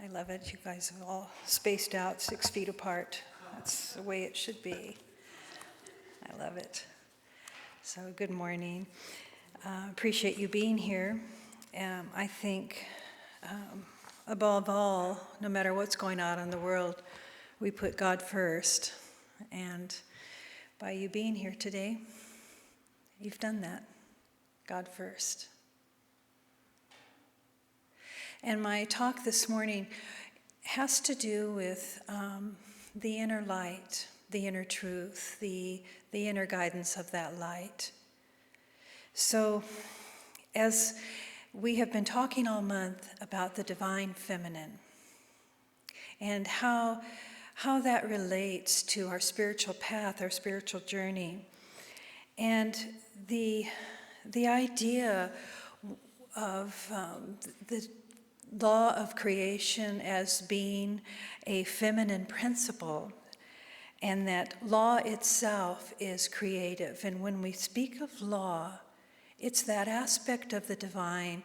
I love it. You guys are all spaced out 6 feet apart. That's the way it should be. I love it. So good morning. Appreciate you being here. I think above all, no matter what's going on in the world, we put God first. And by you being here today, you've done that. God first. And my talk this morning has to do with the inner light, the inner truth, the inner guidance of that light. So, as we have been talking all month about the divine feminine and how that relates to our spiritual path, our spiritual journey, and the idea of the law of creation as being a feminine principle, and that law itself is creative. And when we speak of law, it's that aspect of the divine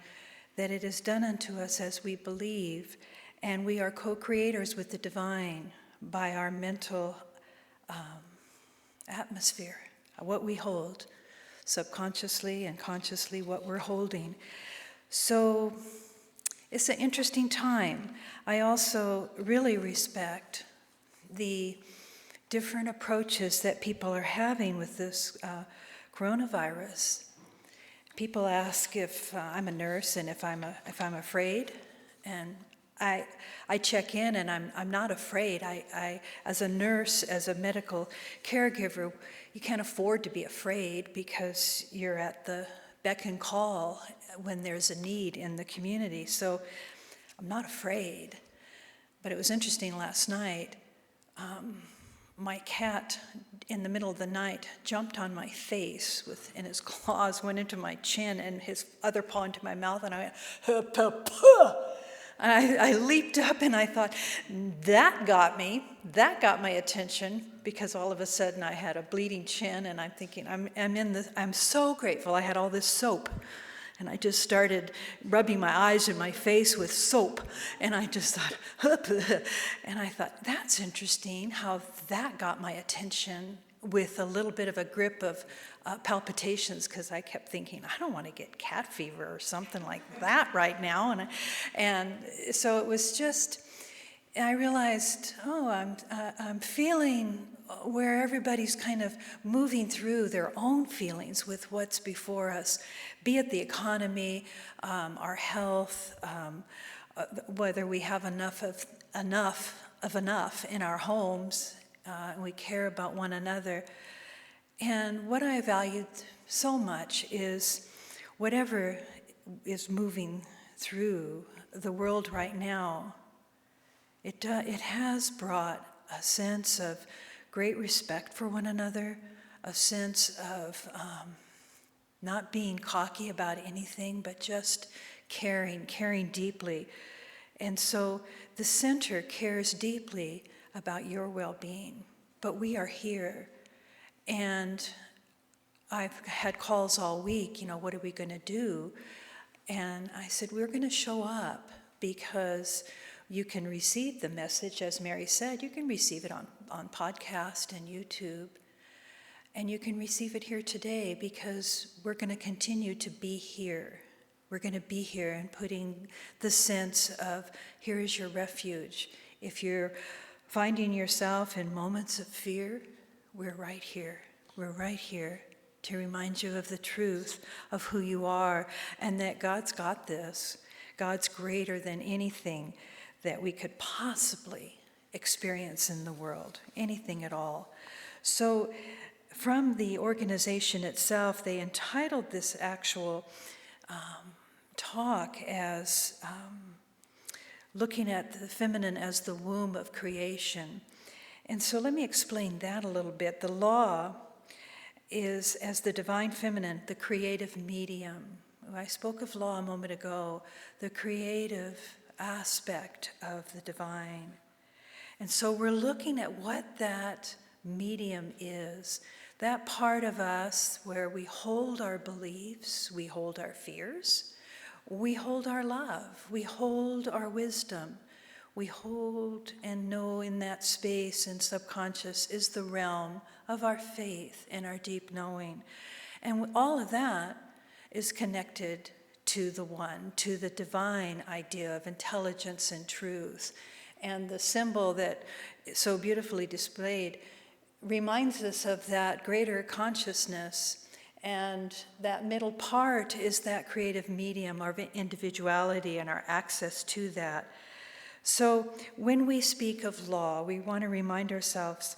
that it is done unto us as we believe, and we are co-creators with the divine by our mental atmosphere, what we hold, subconsciously and consciously what we're holding. So it's an interesting time. I also really respect the different approaches that people are having with this coronavirus. People ask if I'm a nurse and if I'm afraid, and I check in and I'm not afraid. I as a nurse, as a medical caregiver, you can't afford to be afraid because you're at the beck and call when there's a need in the community. So I'm not afraid. But it was interesting last night. My cat, in the middle of the night, jumped on my face and his claws went into my chin and his other paw into my mouth, and I went, "Huh-puh-puh." And I leaped up and I thought, that got my attention, because all of a sudden I had a bleeding chin, and I'm thinking, I'm so grateful I had all this soap. And I just started rubbing my eyes and my face with soap. And I just thought, and I thought, that's interesting how that got my attention, with a little bit of a grip of palpitations, because I kept thinking, I don't want to get cat fever or something like that right now. And so it was just, I realized, I'm feeling where everybody's kind of moving through their own feelings with what's before us, be it the economy, our health, whether we have enough in our homes, and we care about one another. And what I valued so much is whatever is moving through the world right now, it has brought a sense of great respect for one another, a sense of not being cocky about anything, but just caring deeply. And so the center cares deeply about your well-being, but we are here. And I've had calls all week, what are we going to do? And I said, we're going to show up, because you can receive the message, as Mary said, you can receive it on podcast and YouTube, and you can receive it here today, because we're going to continue to be here. We're going to be here and putting the sense of, here is your refuge. If you're finding yourself in moments of fear, we're right here. We're right here to remind you of the truth of who you are, and that God's got this. God's greater than anything that we could possibly experience in the world, anything at all. So from the organization itself, they entitled this actual talk as looking at the feminine as the womb of creation. And so let me explain that a little bit. The law is, as the divine feminine, the creative medium. I spoke of law a moment ago, the creative aspect of the divine. And so we're looking at what that medium is, that part of us where we hold our beliefs, we hold our fears, we hold our love, we hold our wisdom, we hold and know in that space and subconscious is the realm of our faith and our deep knowing. And all of that is connected to the one, to the divine idea of intelligence and truth. And the symbol that is so beautifully displayed reminds us of that greater consciousness. And that middle part is that creative medium, our individuality and our access to that. So when we speak of law, we want to remind ourselves,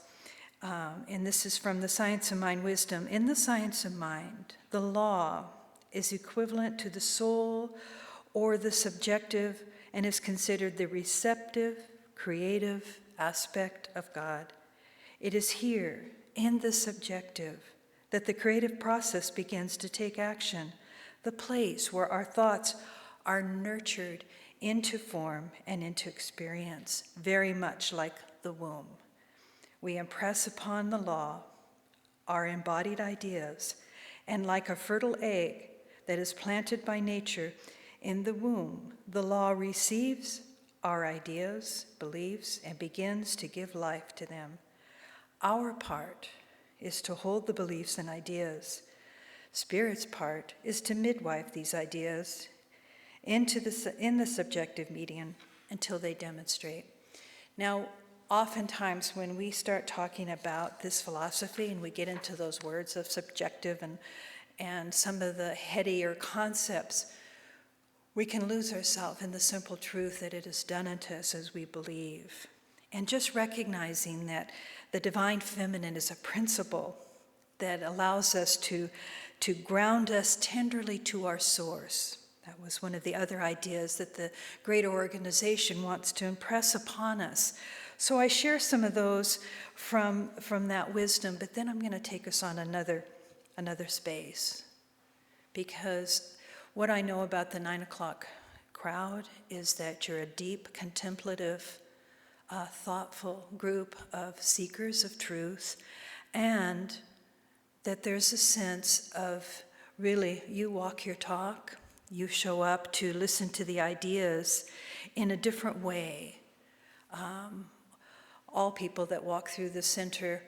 and this is from the Science of Mind Wisdom, in the science of mind, the law is equivalent to the soul or the subjective and is considered the receptive, creative aspect of God. It is here, in the subjective, that the creative process begins to take action, the place where our thoughts are nurtured into form and into experience, very much like the womb. We impress upon the law our embodied ideas, and like a fertile egg that is planted by nature in the womb, the law receives our ideas, beliefs, and begins to give life to them. Our part is to hold the beliefs and ideas. Spirit's part is to midwife these ideas in the subjective medium until they demonstrate. Now, oftentimes when we start talking about this philosophy and we get into those words of subjective and some of the headier concepts, we can lose ourselves in the simple truth that it is done unto us as we believe. And just recognizing that the divine feminine is a principle that allows us to ground us tenderly to our source. That was one of the other ideas that the great organization wants to impress upon us. So I share some of those from that wisdom, but then I'm going to take us on another space. Because what I know about the 9 o'clock crowd is that you're a deep, contemplative, thoughtful group of seekers of truth, and that there's a sense of really you walk your talk, you show up to listen to the ideas in a different way. All people that walk through the center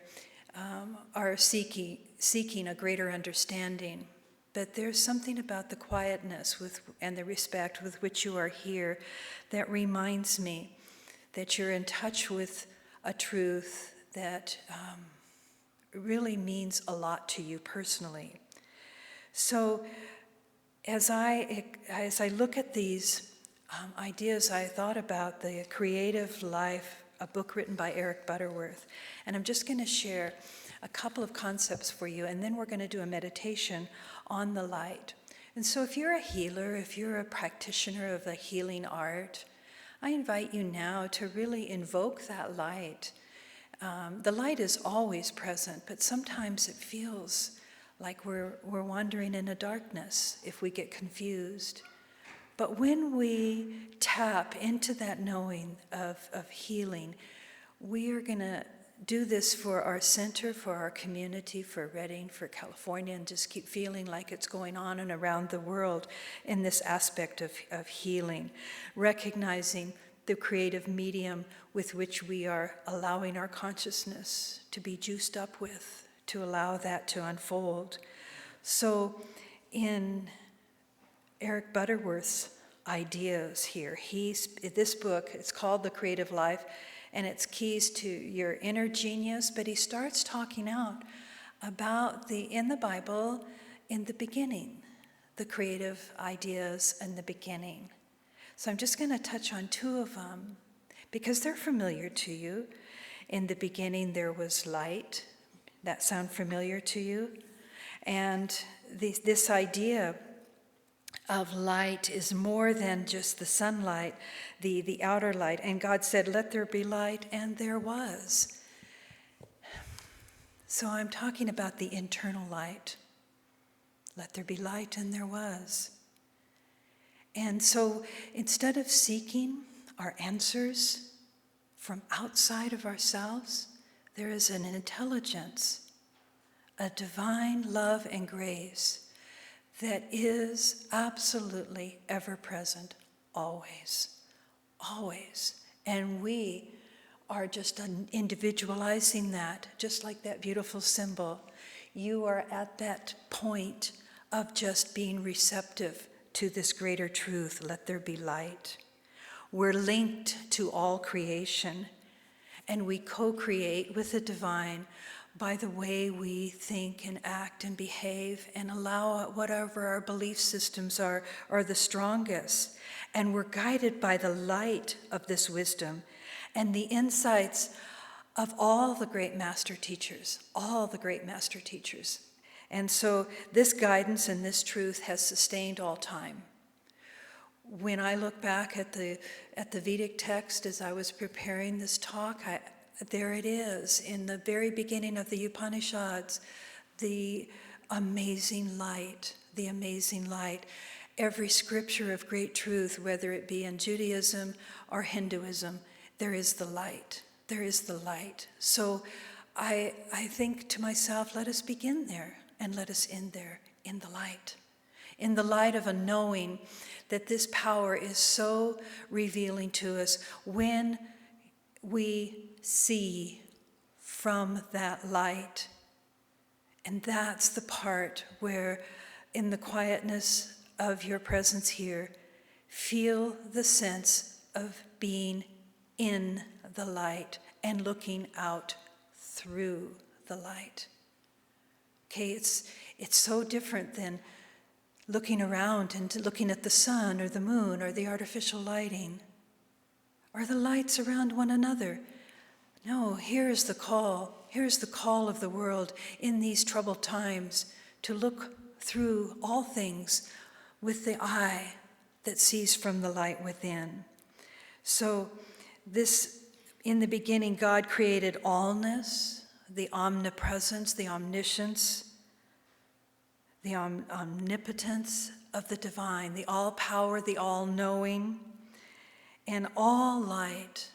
are seeking a greater understanding. But there's something about the quietness and the respect with which you are here that reminds me that you're in touch with a truth that really means a lot to you personally. So as I look at these ideas, I thought about the Creative Life, a book written by Eric Butterworth. And I'm just going to share a couple of concepts for you, and then we're going to do a meditation on the light. And so if you're a healer, if you're a practitioner of the healing art, I invite you now to really invoke that light. The light is always present, but sometimes it feels like we're wandering in a darkness if we get confused. But when we tap into that knowing of healing, we are going to do this for our center, for our community, for Redding, for California, and just keep feeling like it's going on and around the world in this aspect of healing, recognizing the creative medium with which we are allowing our consciousness to be juiced up with, to allow that to unfold. So in Eric Butterworth's ideas here, this book, it's called The Creative Life, and it's keys to your inner genius, but he starts talking out about in the Bible, in the beginning, the creative ideas in the beginning. So I'm just going to touch on two of them because they're familiar to you. In the beginning, there was light. That sound familiar to you? And this idea of light is more than just the sunlight, the outer light. And God said, "Let there be light," and there was. So I'm talking about the internal light. Let there be light, and there was. And so instead of seeking our answers from outside of ourselves, there is an intelligence, a divine love and grace that is absolutely ever present, always, always. And we are just individualizing that, just like that beautiful symbol. You are at that point of just being receptive to this greater truth. Let there be light. We're linked to all creation, and we co-create with the divine by the way we think and act and behave and allow whatever our belief systems are the strongest. And we're guided by the light of this wisdom and the insights of all the great master teachers, And so this guidance and this truth has sustained all time. When I look back at the Vedic text as I was preparing this talk, there it is, in the very beginning of the Upanishads, the amazing light. Every scripture of great truth, whether it be in Judaism or Hinduism, there is the light. So I think to myself, let us begin there and let us end there in the light. In the light of a knowing that this power is so revealing to us when we see from that light. And that's the part where, in the quietness of your presence here, feel the sense of being in the light and looking out through the light. Okay, it's so different than looking around and looking at the sun or the moon or the artificial lighting or the lights around one another. No, here's the call. Here's the call of the world in these troubled times to look through all things with the eye that sees from the light within. So this, in the beginning, God created allness, the omnipresence, the omniscience, the omnipotence of the divine, the all-power, the all-knowing, and all light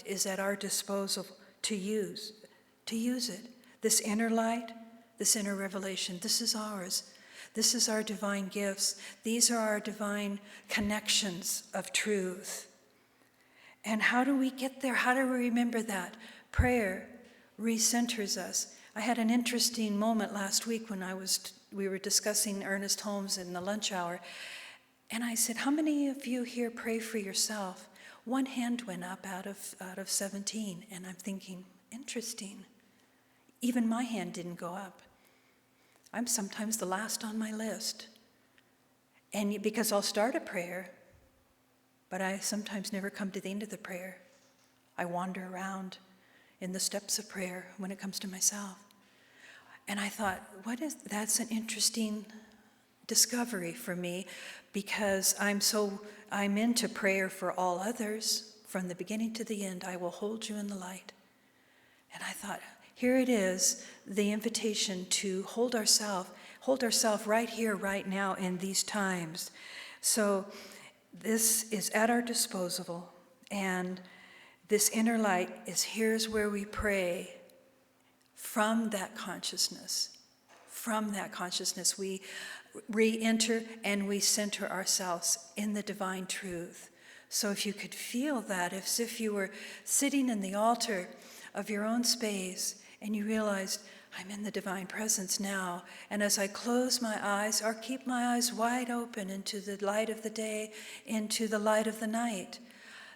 is at our disposal to use it. This inner light, this inner revelation, this is ours. This is our divine gifts. These are our divine connections of truth. And how do we get there? How do we remember that? Prayer recenters us. I had an interesting moment last week when we were discussing Ernest Holmes in the lunch hour, and I said, how many of you here pray for yourself? One hand went up out of 17, and I'm thinking, interesting. Even my hand didn't go up. I'm sometimes the last on my list. And because I'll start a prayer, but I sometimes never come to the end of the prayer. I wander around in the steps of prayer when it comes to myself. And I thought, that's an interesting discovery for me, because I'm into prayer for all others. From the beginning to the end, I will hold you in the light. And I thought, here it is, the invitation to hold ourselves right here, right now, in these times. So this is at our disposal, and this inner light here's where we pray from that consciousness. From that consciousness, we re-enter and we center ourselves in the divine truth. So if you could feel that, as if you were sitting in the altar of your own space and you realized, I'm in the divine presence now, and as I close my eyes or keep my eyes wide open into the light of the day, into the light of the night,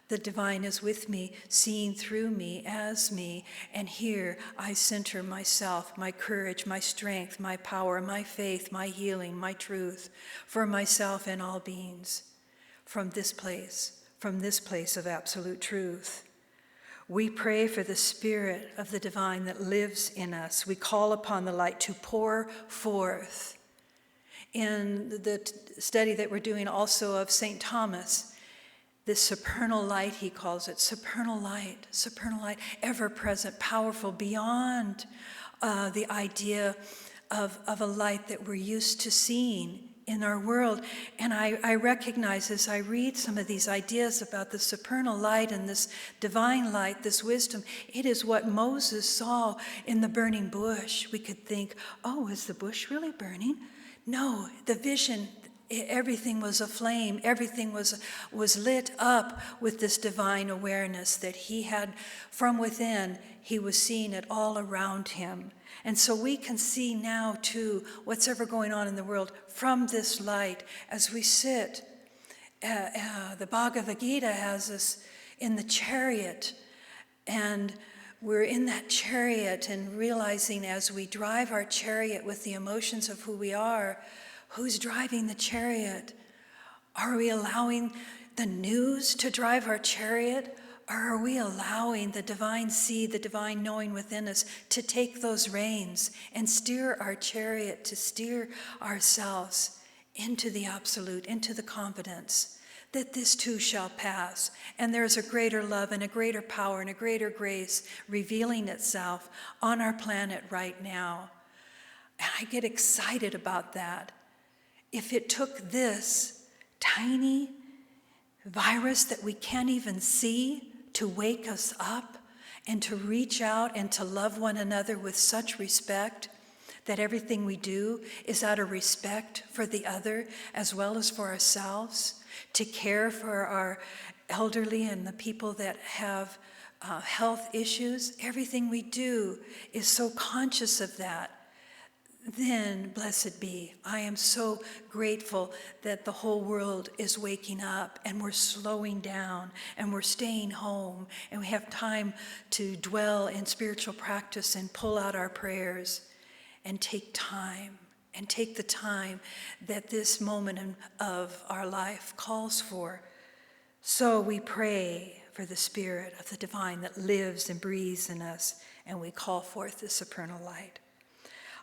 the divine is with me, seeing through me as me, and here I center myself, my courage, my strength, my power, my faith, my healing, my truth, for myself and all beings, from this place of absolute truth. We pray for the Spirit of the divine that lives in us. We call upon the light to pour forth. In the study that we're doing also of St. Thomas, this supernal light, he calls it, supernal light, ever present, powerful, beyond the idea of a light that we're used to seeing in our world. And I recognize as I read some of these ideas about the supernal light and this divine light, this wisdom, it is what Moses saw in the burning bush. We could think, oh, is the bush really burning? No, the vision everything was aflame. Everything was lit up with this divine awareness that he had from within. He was seeing it all around him. And so we can see now, too, what's ever going on in the world from this light as we sit. The Bhagavad Gita has us in the chariot, and we're in that chariot and realizing as we drive our chariot with the emotions of who we are, who's driving the chariot? Are we allowing the news to drive our chariot? Or are we allowing the divine seed, the divine knowing within us to take those reins and steer our chariot, to steer ourselves into the absolute, into the confidence that this too shall pass, and there's a greater love and a greater power and a greater grace revealing itself on our planet right now. And I get excited about that. If it took this tiny virus that we can't even see to wake us up and to reach out and to love one another with such respect that everything we do is out of respect for the other as well as for ourselves, to care for our elderly and the people that have health issues, everything we do is so conscious of that, then blessed be. I am so grateful that the whole world is waking up and we're slowing down and we're staying home and we have time to dwell in spiritual practice and pull out our prayers and take time and take the time that this moment of our life calls for. So we pray for the Spirit of the divine that lives and breathes in us, and we call forth the supernal light.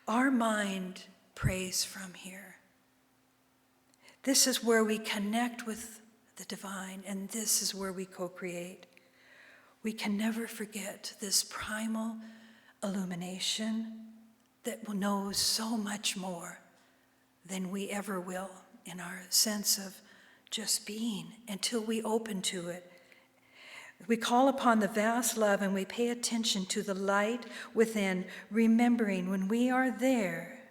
Our mind prays from here. This is where we connect with the divine, and this is where we co-create. We can never forget this primal illumination that knows so much more than we ever will in our sense of just being until we open to it. We call upon the vast love and we pay attention to the light within, remembering when we are there,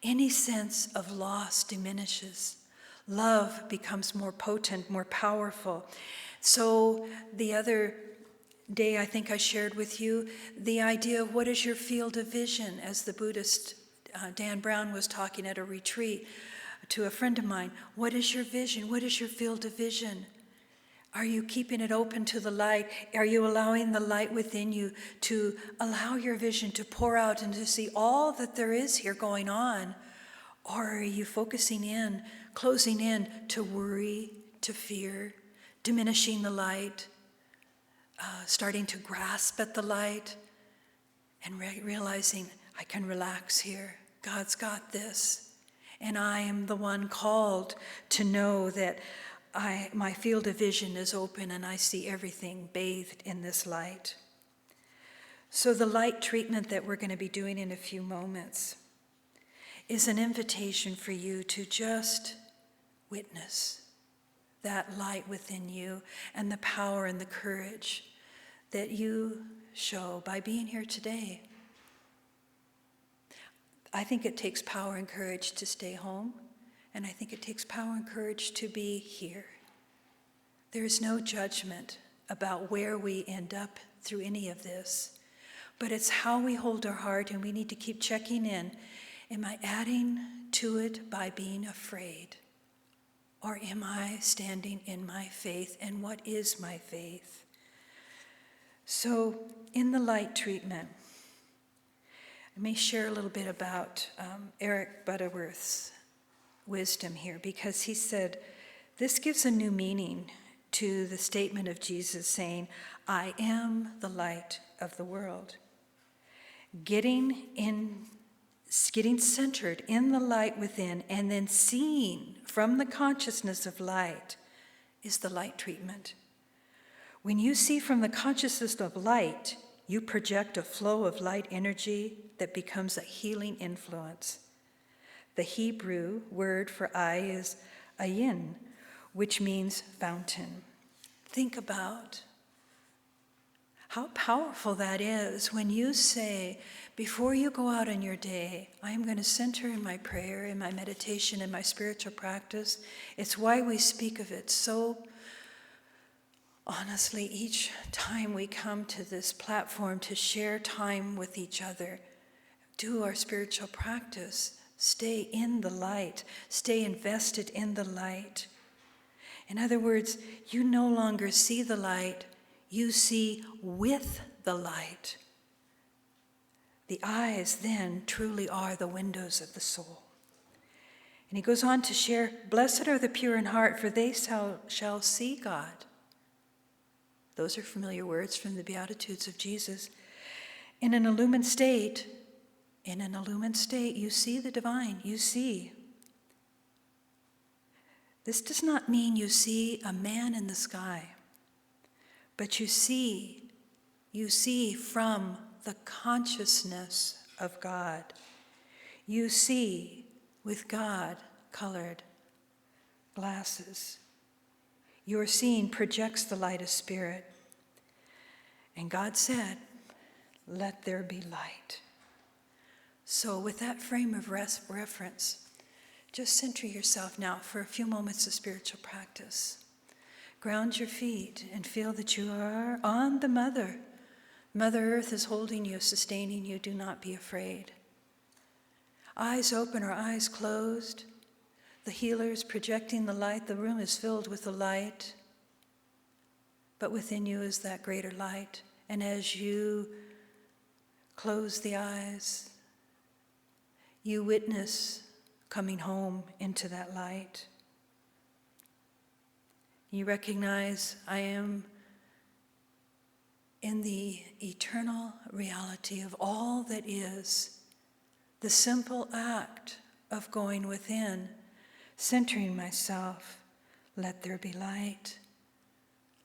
any sense of loss diminishes. Love becomes more potent, more powerful. So the other day, I think I shared with you the idea of what is your field of vision, as the Buddhist Dan Brown was talking at a retreat to a friend of mine. What is your vision? What is your field of vision? Are you keeping it open to the light? Are you allowing the light within you to allow your vision to pour out and to see all that there is here going on? Or are you focusing in, closing in to worry, to fear, diminishing the light, starting to grasp at the light and realizing I can relax here. God's got this. And I am the one called to know that my field of vision is open and I see everything bathed in this light. So the light treatment that we're going to be doing in a few moments is an invitation for you to just witness that light within you and the power and the courage that you show by being here today. I think it takes power and courage to stay home, and I think it takes power and courage to be here. There is no judgment about where we end up through any of this, but it's how we hold our heart, and we need to keep checking in. Am I adding to it by being afraid? Or am I standing in my faith? And what is my faith? So in the light treatment, I may share a little bit about Eric Butterworth's wisdom here, because he said, this gives a new meaning to the statement of Jesus saying, I am the light of the world. Getting centered in the light within and then seeing from the consciousness of light is the light treatment. When you see from the consciousness of light, you project a flow of light energy that becomes a healing influence. The Hebrew word for eye is ayin, which means fountain. Think about How powerful that is when you say, before you go out on your day, I am going to center in my prayer, in my meditation, in my spiritual practice. It's why we speak of it so honestly each time we come to this platform to share time with each other. Do our spiritual practice. Stay in the light. Stay invested in the light. In other words, you no longer see the light. You see with the light. The eyes then truly are the windows of the soul. And he goes on to share, blessed are the pure in heart, for they shall see God. Those are familiar words from the Beatitudes of Jesus. In an illumined state, you see the divine, you see. This does not mean you see a man in the sky, but you see from the consciousness of God. You see with God-colored glasses. Your seeing projects the light of spirit. And God said, let there be light. So with that frame of reference, just center yourself now for a few moments of spiritual practice. Ground your feet and feel that you are on the Mother. Mother Earth is holding you, sustaining you. Do not be afraid. Eyes open or eyes closed. The healer is projecting the light. The room is filled with the light. But within you is that greater light. And as you close the eyes, you witness coming home into that light. You recognize, I am in the eternal reality of all that is, the simple act of going within, centering myself. Let there be light.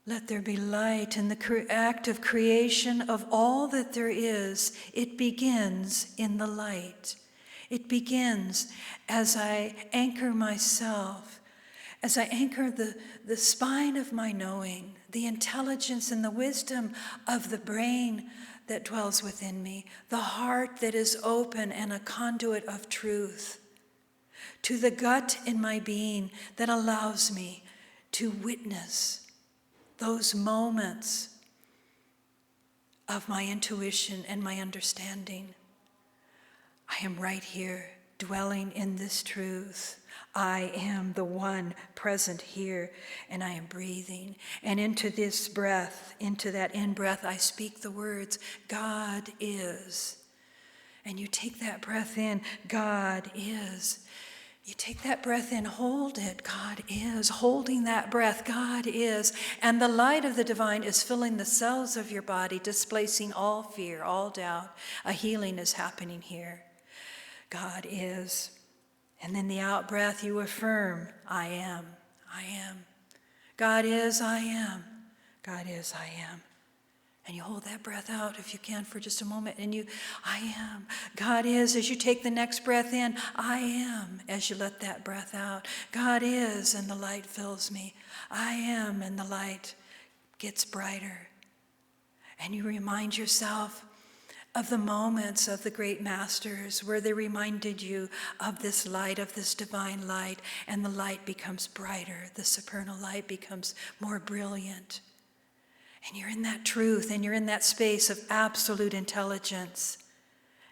Let there be light in the act of creation of all that there is. It begins in the light. It begins as I anchor myself, as I anchor the spine of my knowing, the intelligence and the wisdom of the brain that dwells within me, the heart that is open and a conduit of truth, to the gut in my being that allows me to witness those moments of my intuition and my understanding. I am right here, dwelling in this truth. I am the one present here, and I am breathing. And into this breath, into that in-breath, I speak the words, God is. And you take that breath in, God is. You take that breath in, hold it, God is. Holding that breath, God is. And the light of the divine is filling the cells of your body, displacing all fear, all doubt. A healing is happening here. God is. And then the out breath, you affirm, I am, I am. God is, I am. God is, I am. And you hold that breath out if you can for just a moment. And you, I am. God is, as you take the next breath in, I am, as you let that breath out. God is, and the light fills me. I am, and the light gets brighter. And you remind yourself of the moments of the great masters where they reminded you of this light, of this divine light, and the light becomes brighter. The supernal light becomes more brilliant. And you're in that truth, and you're in that space of absolute intelligence.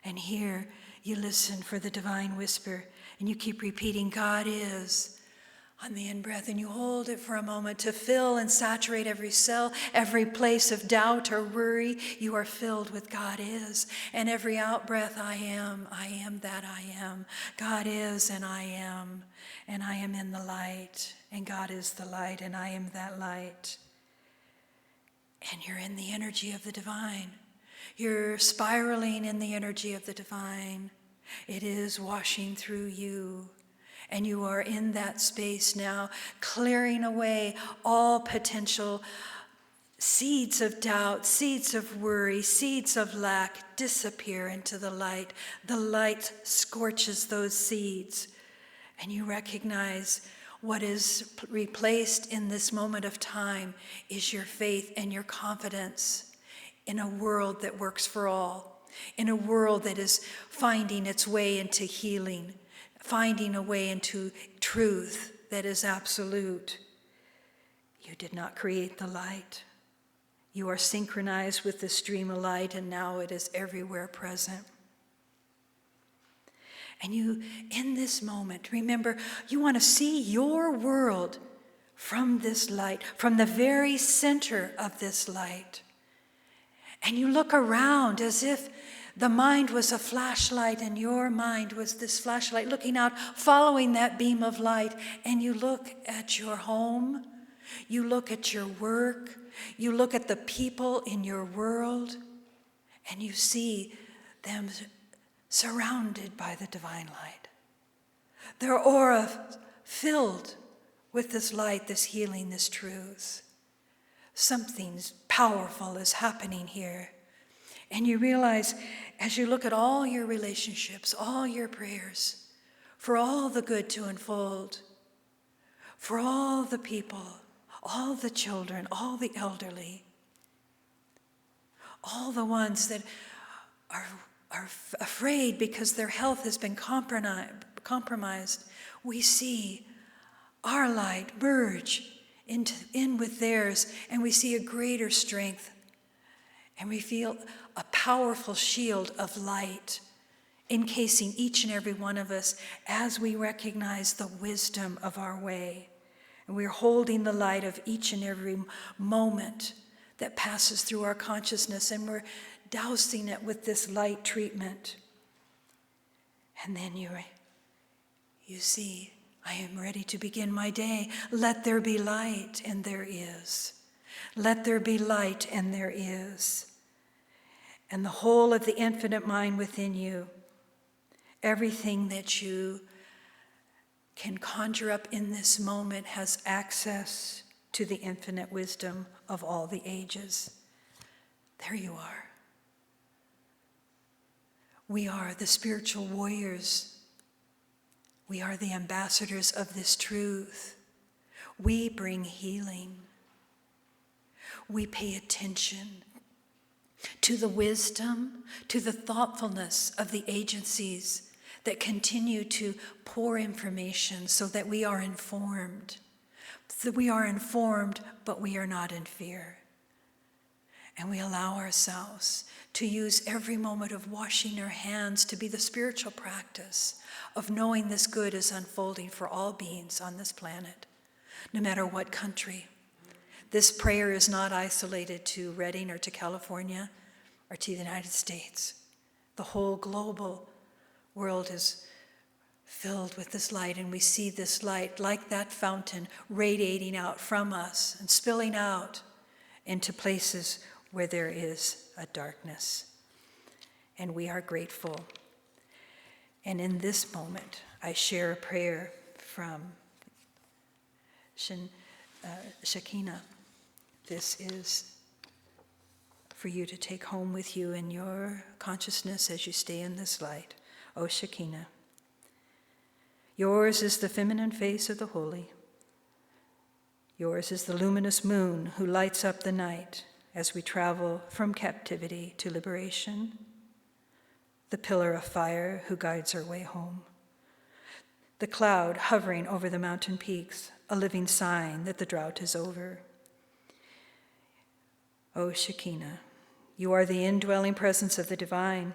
And here you listen for the divine whisper, and you keep repeating, God is, on the in-breath, and you hold it for a moment to fill and saturate every cell, every place of doubt or worry. You are filled with God is. And every out-breath, I am that I am. God is, and I am in the light. And God is the light, and I am that light. And you're in the energy of the divine. You're spiraling in the energy of the divine. It is washing through you. And you are in that space now, clearing away all potential seeds of doubt, seeds of worry, seeds of lack. Disappear into the light. The light scorches those seeds. And you recognize what is replaced in this moment of time is your faith and your confidence in a world that works for all, in a world that is finding its way into healing, finding a way into truth that is absolute. You did not create the light. You are synchronized with the stream of light, and now it is everywhere present. And you, in this moment, remember, you want to see your world from this light, from the very center of this light. And you look around as if the mind was a flashlight and your mind was this flashlight looking out, following that beam of light. And you look at your home, you look at your work, you look at the people in your world, and you see them surrounded by the divine light. Their aura filled with this light, this healing, this truth. Something powerful is happening here. And you realize as you look at all your relationships, all your prayers, for all the good to unfold, for all the people, all the children, all the elderly, all the ones that are afraid because their health has been compromised, we see our light merge in with theirs, and we see a greater strength, and we feel a powerful shield of light encasing each and every one of us as we recognize the wisdom of our way. And we're holding the light of each and every moment that passes through our consciousness, and we're dousing it with this light treatment. And then you see, I am ready to begin my day. Let there be light, and there is. Let there be light, and there is. And the whole of the infinite mind within you, everything that you can conjure up in this moment has access to the infinite wisdom of all the ages. There you are. We are the spiritual warriors. We are the ambassadors of this truth. We bring healing. We pay attention to the wisdom, to the thoughtfulness of the agencies that continue to pour information so that we are informed. That we are informed, but we are not in fear. And we allow ourselves to use every moment of washing our hands to be the spiritual practice of knowing this good is unfolding for all beings on this planet, no matter what country. This prayer is not isolated to Redding or to California or to the United States. The whole global world is filled with this light, and we see this light like that fountain radiating out from us and spilling out into places where there is a darkness. And we are grateful. And in this moment, I share a prayer from Shekinah. This is for you to take home with you in your consciousness as you stay in this light. O Shekinah, yours is the feminine face of the holy. Yours is the luminous moon who lights up the night as we travel from captivity to liberation, the pillar of fire who guides our way home, the cloud hovering over the mountain peaks, a living sign that the drought is over. O Shekinah, you are the indwelling presence of the divine.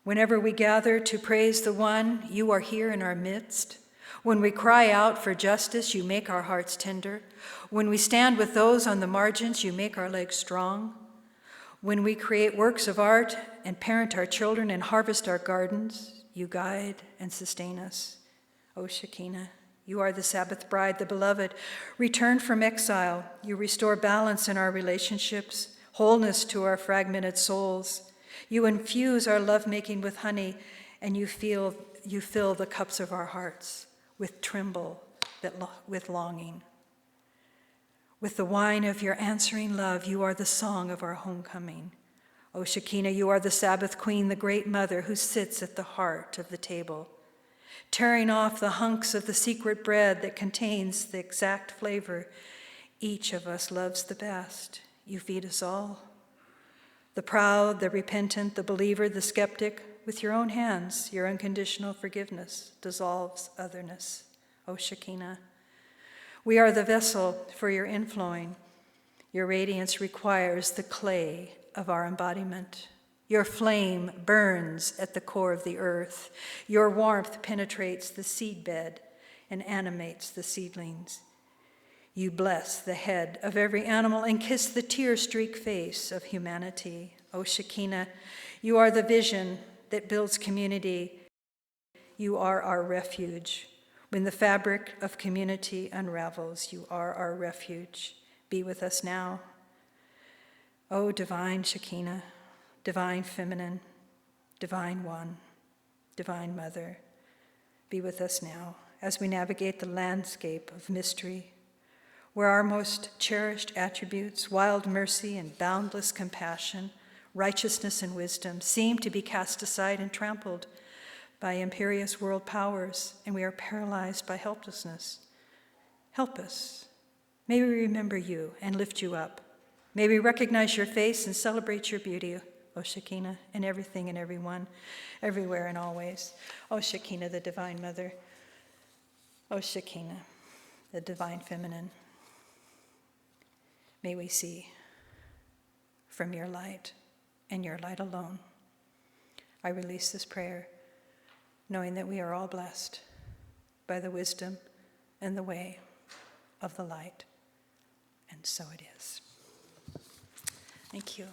Whenever we gather to praise the One, you are here in our midst. When we cry out for justice, you make our hearts tender. When we stand with those on the margins, you make our legs strong. When we create works of art and parent our children and harvest our gardens, you guide and sustain us. O Shekinah, you are the Sabbath bride, the beloved. Returned from exile, you restore balance in our relationships, wholeness to our fragmented souls. You infuse our lovemaking with honey, and you fill the cups of our hearts with with longing. With the wine of your answering love, you are the song of our homecoming. O Shekinah, you are the Sabbath queen, the great mother who sits at the heart of the table, tearing off the hunks of the secret bread that contains the exact flavor each of us loves the best. You feed us all The proud, the repentant, the believer, the skeptic, with your own hands, your unconditional forgiveness dissolves otherness. O Shekinah, we are the vessel for your inflowing. Your radiance requires the clay of our embodiment. Your flame burns at the core of the earth. Your warmth penetrates the seedbed and animates the seedlings. You bless the head of every animal and kiss the tear-streaked face of humanity. O Shekinah, you are the vision that builds community. You are our refuge. When the fabric of community unravels, you are our refuge. Be with us now. O divine Shekinah, divine feminine, divine one, divine mother, be with us now as we navigate the landscape of mystery, where our most cherished attributes, wild mercy and boundless compassion, righteousness and wisdom, seem to be cast aside and trampled by imperious world powers, and we are paralyzed by helplessness. Help us. May we remember you and lift you up. May we recognize your face and celebrate your beauty, O Shekinah, in everything and everyone, everywhere and always. O Shekinah, the Divine Mother. O Shekinah, the Divine Feminine. May we see from your light and your light alone. I release this prayer, knowing that we are all blessed by the wisdom and the way of the light. And so it is. Thank you.